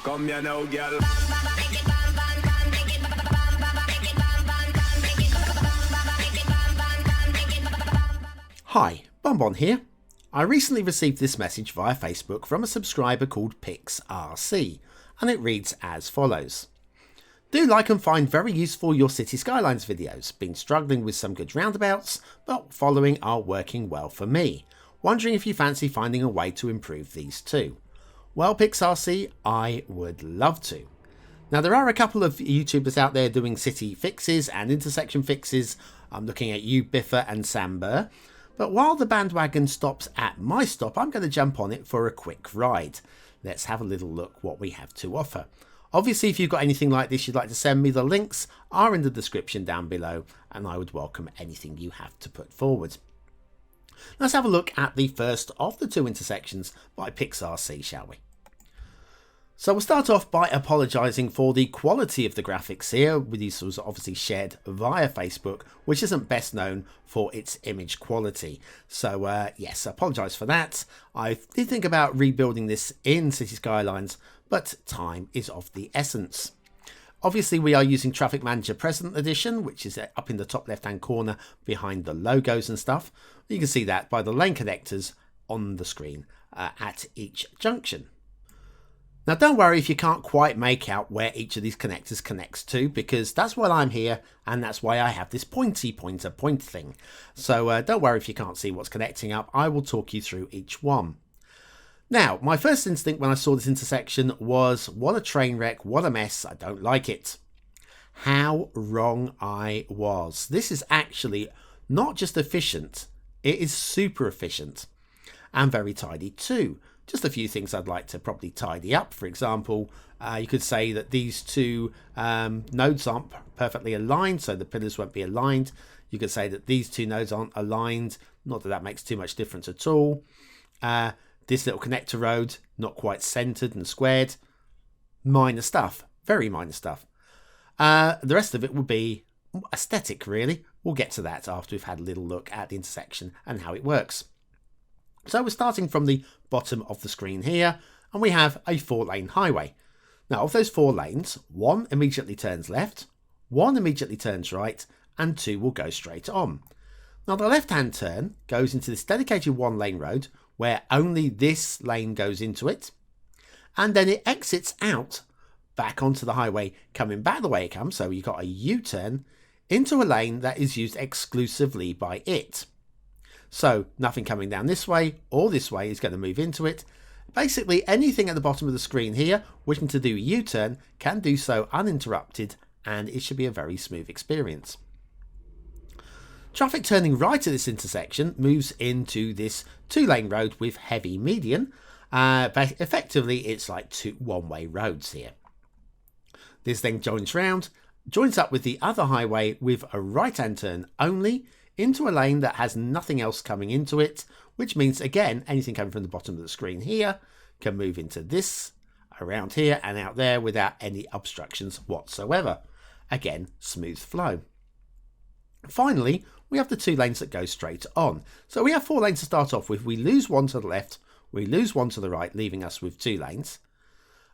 Come here now, girl. Hi, BonBon here. I recently received this message via Facebook from a subscriber called PixRC, and it reads as follows. Do like and find very useful your City Skylines videos. Been struggling with some good roundabouts, but following are working well for me. Wondering if you fancy finding a way to improve these too. Well, PixRC, I would love to. Now, there are a couple of YouTubers out there doing city fixes and intersection fixes. I'm looking at you, Biffa and Samber. But while the bandwagon stops at my stop, I'm going to jump on it for a quick ride. Let's have a little look what we have to offer. Obviously, if you've got anything like this you'd like to send me, the links are in the description down below, and I would welcome anything you have to put forward. Let's have a look at the first of the two intersections by PixRC, shall we? So we'll start off by apologising for the quality of the graphics here. These was obviously shared via Facebook, which isn't best known for its image quality. So yes, I apologise for that. I did think about rebuilding this in City Skylines, but time is of the essence. Obviously, we are using Traffic Manager Present Edition, which is up in the top left-hand corner behind the logos and stuff. You can see that by the lane connectors on the screen at each junction. Now, don't worry if you can't quite make out where each of these connectors connects to, because that's why I'm here, and that's why I have this pointer point thing. So don't worry if you can't see what's connecting up. I will talk you through each one. Now, my first instinct when I saw this intersection was, what a train wreck, what a mess, I don't like it. How wrong I was. This is actually not just efficient, it is super efficient, and very tidy too. Just a few things I'd like to probably tidy up. For example, you could say that these two nodes aren't perfectly aligned, so the pillars won't be aligned. You could say that these two nodes aren't aligned, not that that makes too much difference at all. This little connector road, not quite centered and squared. Minor stuff, very minor stuff. The rest of it will be aesthetic, really. We'll get to that after we've had a little look at the intersection and how it works. So we're starting from the bottom of the screen here, and we have a 4-lane highway. Now, of those 4 lanes, 1 immediately turns left, 1 immediately turns right, and 2 will go straight on. Now, the left-hand turn goes into this dedicated 1-lane road where only this lane goes into it, and then it exits out back onto the highway, coming back the way it comes, so you've got a U-turn into a lane that is used exclusively by it. So nothing coming down this way or this way is going to move into it. Basically, anything at the bottom of the screen here wishing to do a U-turn can do so uninterrupted, and it should be a very smooth experience. Traffic turning right at this intersection moves into this 2-lane road with heavy median. But effectively, it's like 2 one-way roads here. This then joins up with the other highway with a right-hand turn only, into a lane that has nothing else coming into it, which means, again, anything coming from the bottom of the screen here can move into this, around here and out there without any obstructions whatsoever. Again, smooth flow. Finally, we have the 2 lanes that go straight on. So we have 4 lanes to start off with. We lose 1 to the left, we lose 1 to the right, leaving us with 2 lanes.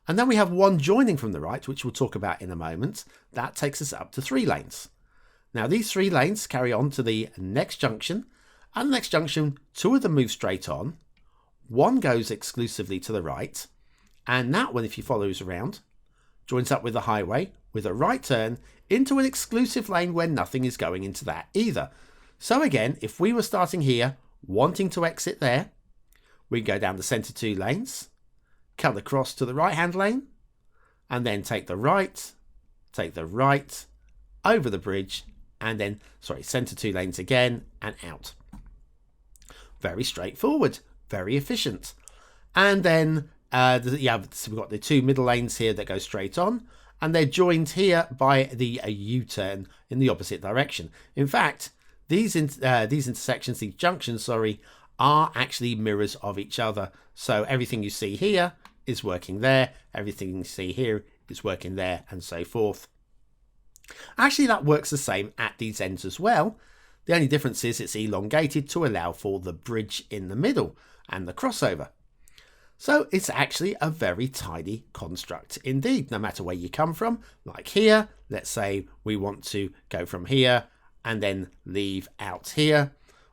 And then we have 1 joining from the right, which we'll talk about in a moment. That takes us up to 3 lanes. Now, these 3 lanes carry on to the next junction, and the next junction, 2 of them move straight on, 1 goes exclusively to the right, and that one, if you follow us around, joins up with the highway with a right turn into an exclusive lane where nothing is going into that either. So again, if we were starting here, wanting to exit there, we go down the centre 2 lanes, cut across to the right-hand lane, and then take the right, over the bridge, and then, centre 2 lanes again and out. Very straightforward, very efficient. And then so we've got the 2 middle lanes here that go straight on, and they're joined here by the U-turn in the opposite direction. In fact, these intersections, these junctions, are actually mirrors of each other. So everything you see here is working there, everything you see here is working there, and so forth. Actually, that works the same at these ends as well. The only difference is it's elongated to allow for the bridge in the middle and the crossover. So it's actually a very tidy construct indeed, no matter where you come from. Like here, let's say we want to go from here and then leave out here.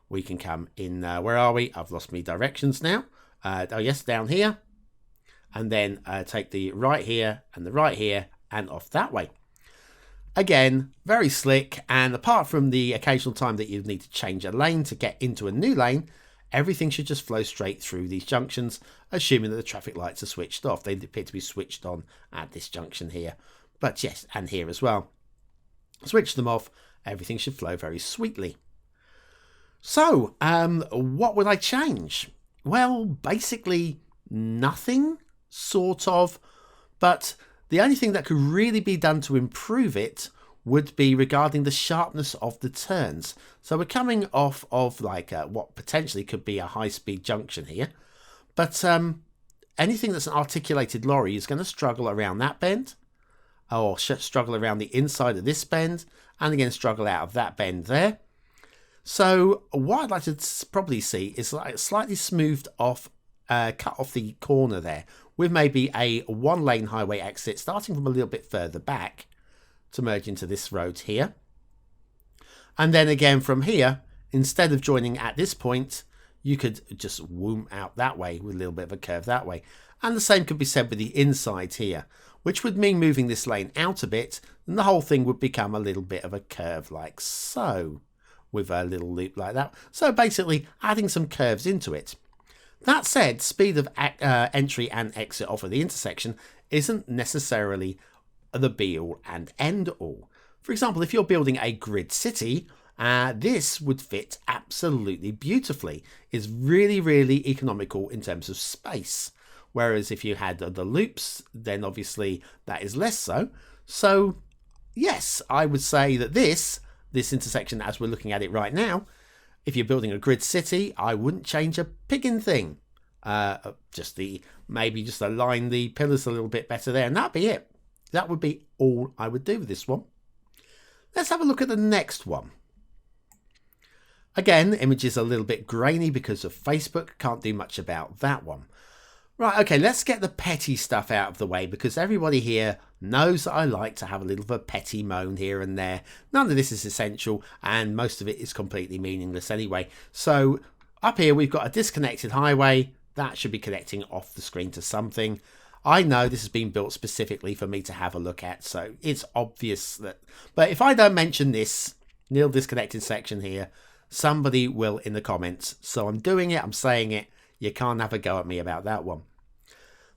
We can come in, where are we? I've lost my directions now. Oh yes, down here. And then take the right here and the right here and off that way. Again, very slick, and apart from the occasional time that you need to change a lane to get into a new lane, everything should just flow straight through these junctions, assuming that the traffic lights are switched off. They appear to be switched on at this junction here, but yes, and here as well. Switch them off, everything should flow very sweetly. So, what would I change? Well, basically nothing, sort of, but the only thing that could really be done to improve it would be regarding the sharpness of the turns. So we're coming off of like what potentially could be a high-speed junction here, but anything that's an articulated lorry is going to struggle around that bend, or struggle around the inside of this bend, and again struggle out of that bend there. So what I'd like to probably see is like slightly smoothed off, cut off the corner there, with maybe a one-lane highway exit starting from a little bit further back to merge into this road here. And then again from here, instead of joining at this point, you could just woom out that way with a little bit of a curve that way. And the same could be said with the inside here, which would mean moving this lane out a bit, and the whole thing would become a little bit of a curve like so, with a little loop like that. So basically adding some curves into it. That said, speed of entry and exit off of the intersection isn't necessarily the be-all and end-all. For example, if you're building a grid city, this would fit absolutely beautifully. It's really, really economical in terms of space. Whereas if you had the loops, then obviously that is less so. So yes, I would say that this intersection as we're looking at it right now, if you're building a grid city, I wouldn't change a piggin' thing. Maybe just align the pillars a little bit better there, and that'd be it. That would be all I would do with this one. Let's have a look at the next one. Again, image is a little bit grainy because of Facebook. Can't do much about that one. Right, okay, let's get the petty stuff out of the way, because everybody here knows that I like to have a little of a petty moan here and there. None of this is essential, and most of it is completely meaningless anyway. So up here we've got a disconnected highway. That should be connecting off the screen to something. I know this has been built specifically for me to have a look at, so it's obvious that... But if I don't mention this nil disconnected section here, somebody will in the comments. So I'm doing it, I'm saying it. You can't have a go at me about that one.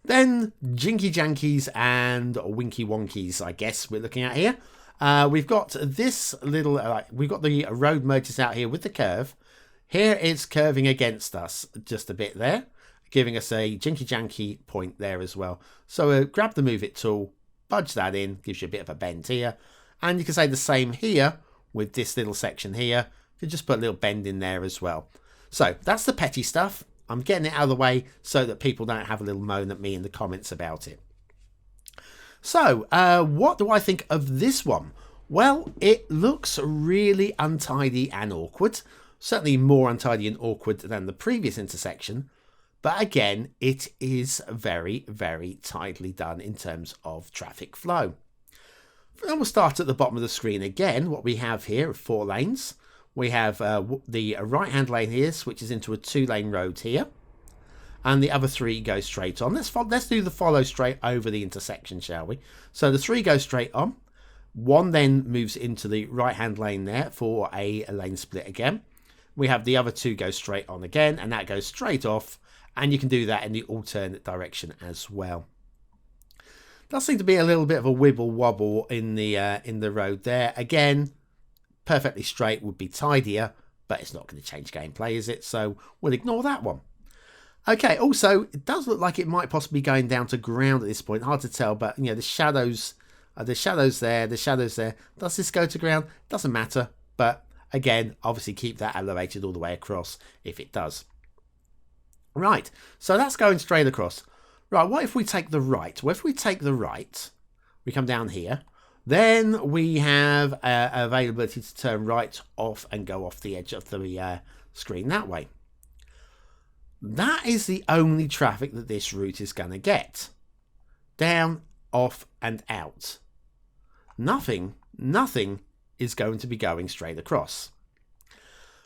Then Jinky Jankies and Winky Wonkies, I guess we're looking at here. We've got this little, we've got the road merges out here with the curve. Here it's curving against us just a bit there, giving us a Jinky Janky point there as well. So grab the Move It tool, budge that in, gives you a bit of a bend here. And you can say the same here with this little section here. You can just put a little bend in there as well. So that's the petty stuff. I'm getting it out of the way so that people don't have a little moan at me in the comments about it. So, what do I think of this one? Well, it looks really untidy and awkward. Certainly more untidy and awkward than the previous intersection. But again, it is very, very tidily done in terms of traffic flow. And we'll start at the bottom of the screen again. What we have here are 4 lanes. We have the right-hand lane here switches into a 2-lane road here. And the other 3 go straight on. Let's do the follow straight over the intersection, shall we? So the 3 go straight on. 1 then moves into the right-hand lane there for a lane split again. We have the other 2 go straight on again, and that goes straight off. And you can do that in the alternate direction as well. Does seem to be a little bit of a wibble wobble in the road there. Again, perfectly straight would be tidier, but it's not going to change gameplay, is it? So we'll ignore that one. Okay, also, it does look like it might possibly be going down to ground at this point. Hard to tell, but, you know, the shadows there, the shadows there. Does this go to ground? Doesn't matter, but again, obviously keep that elevated all the way across if it does. Right, so that's going straight across. Right, what if we take the right? Well, if we take the right, we come down here. Then we have availability to turn right off and go off the edge of the screen that way. that is the only traffic that this route is going to get. Down, off and out. Nothing is going to be going straight across.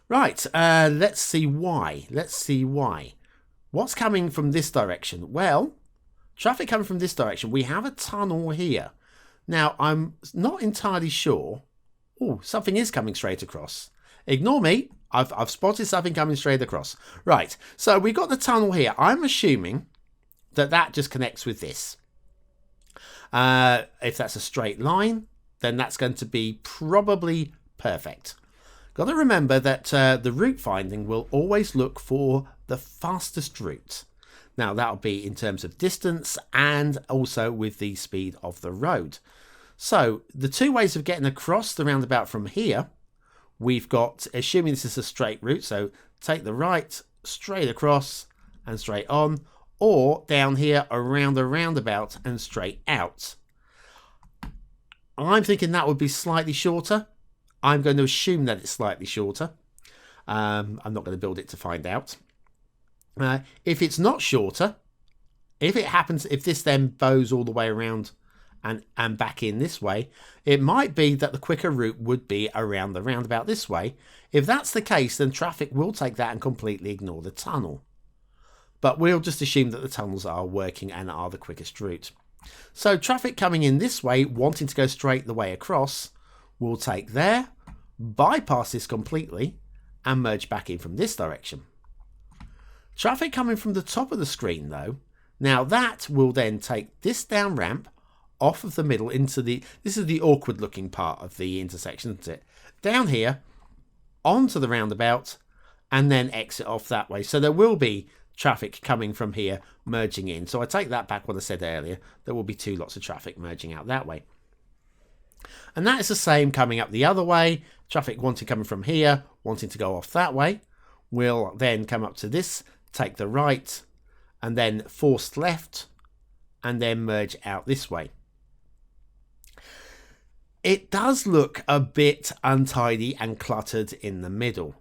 Right, let's see why. What's coming from this direction? Well, traffic coming from this direction. We have a tunnel here. Now, I'm not entirely sure. Oh, something is coming straight across. Ignore me. I've spotted something coming straight across. Right, so we've got the tunnel here. I'm assuming that just connects with this. If that's a straight line, then that's going to be probably perfect. Got to remember that the route finding will always look for the fastest route. Now, that'll be in terms of distance and also with the speed of the road. So the two ways of getting across the roundabout from here, we've got, assuming this is a straight route, so take the right, straight across and straight on, or down here around the roundabout and straight out. I'm thinking that would be slightly shorter. I'm going to assume that it's slightly shorter. I'm not going to build it to find out. If it's not shorter, if this then bows all the way around and back in this way, it might be that the quicker route would be around the roundabout this way. If that's the case, then traffic will take that and completely ignore the tunnel. But we'll just assume that the tunnels are working and are the quickest route. So traffic coming in this way, wanting to go straight the way across, will take there, bypass this completely, and merge back in from this direction. Traffic coming from the top of the screen, though, now that will then take this down ramp off of the middle into this is the awkward looking part of the intersection, isn't it? Down here, onto the roundabout, and then exit off that way. So there will be traffic coming from here, merging in. So I take that back what I said earlier. There will be two lots of traffic merging out that way. And that is the same coming up the other way. Traffic coming from here, wanting to go off that way, will then come up to this, take the right, and then forced left, and then merge out this way. It does look a bit untidy and cluttered in the middle.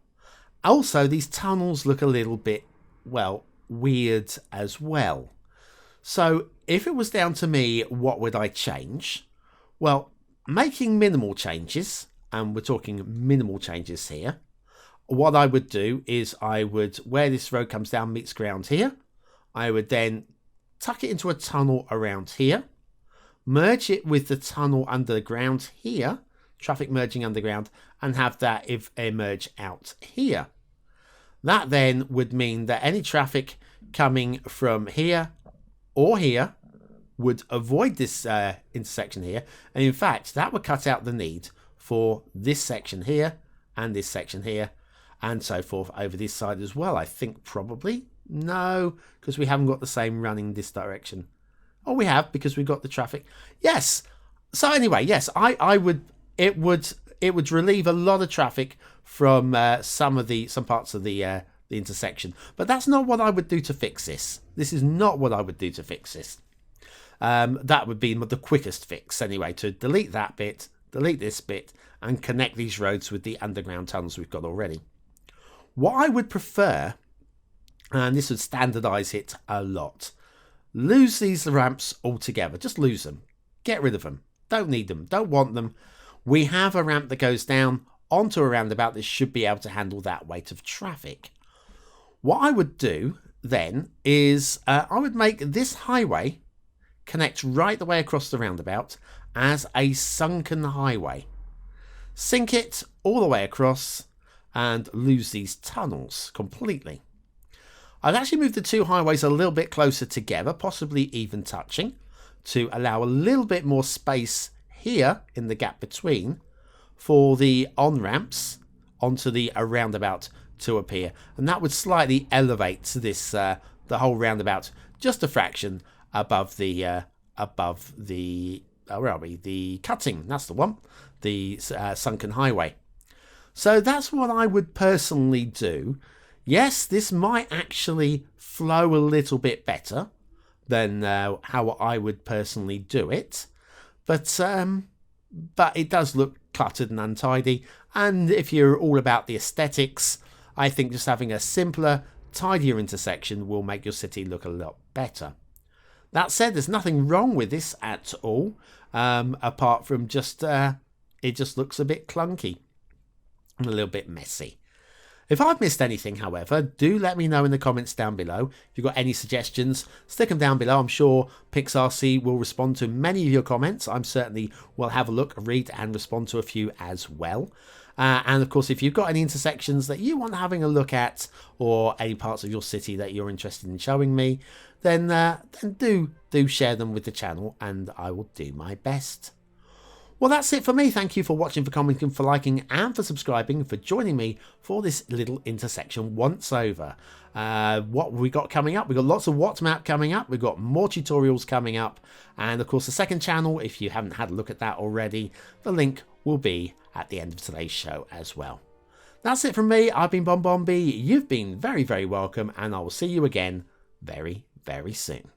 Also, these tunnels look a little bit, well, weird as well. So if it was down to me, what would I change? Well, making minimal changes, and we're talking minimal changes here, what I would do is where this road comes down, meets ground here, I would then tuck it into a tunnel around here, merge it with the tunnel underground here, traffic merging underground, and have that emerge out here. That then would mean that any traffic coming from here or here would avoid this intersection here. And in fact, that would cut out the need for this section here and this section here and so forth over this side as well. I think probably. No, because we haven't got the same running this direction. Oh, we have, because we've got the traffic. Yes. So anyway, yes, it would relieve a lot of traffic from some parts of the intersection. But that's not what I would do to fix this. This is not what I would do to fix this. That would be the quickest fix anyway, to delete that bit, delete this bit, and connect these roads with the underground tunnels we've got already. What I would prefer, and this would standardize it a lot, lose these ramps altogether. Just lose them. Get rid of them. Don't need them. Don't want them. We have a ramp that goes down onto a roundabout that should be able to handle that weight of traffic. What I would do then is I would make this highway connect right the way across the roundabout as a sunken highway. Sink it all the way across and lose these tunnels completely. I've actually moved the two highways a little bit closer together, possibly even touching, to allow a little bit more space here in the gap between for the on-ramps onto the roundabout to appear. And that would slightly elevate this the whole roundabout just a fraction above the the cutting. That's the one, the sunken highway. So that's what I would personally do. Yes, this might actually flow a little bit better than how I would personally do it, but it does look cluttered and untidy. And if you're all about the aesthetics, I think just having a simpler tidier intersection will make your city look a lot better. That said, there's nothing wrong with this at all, apart from just it just looks a bit clunky and a little bit messy. If I've missed anything, however, do let me know in the comments down below. If you've got any suggestions, stick them down below. I'm sure PixRC will respond to many of your comments. I'm certainly will have a look, read, and respond to a few as well. And of course, if you've got any intersections that you want having a look at, or any parts of your city that you're interested in showing me, then do share them with the channel, and I will do my best. Well, that's it for me. Thank you for watching, for commenting, for liking, and for subscribing, for joining me for this little intersection once over. What we got coming up? We've got lots of WhatMap coming up. We've got more tutorials coming up. And of course, the second channel, if you haven't had a look at that already, the link will be at the end of today's show as well. That's it from me. I've been BonBonB. You've been very, very welcome. And I will see you again very, very soon.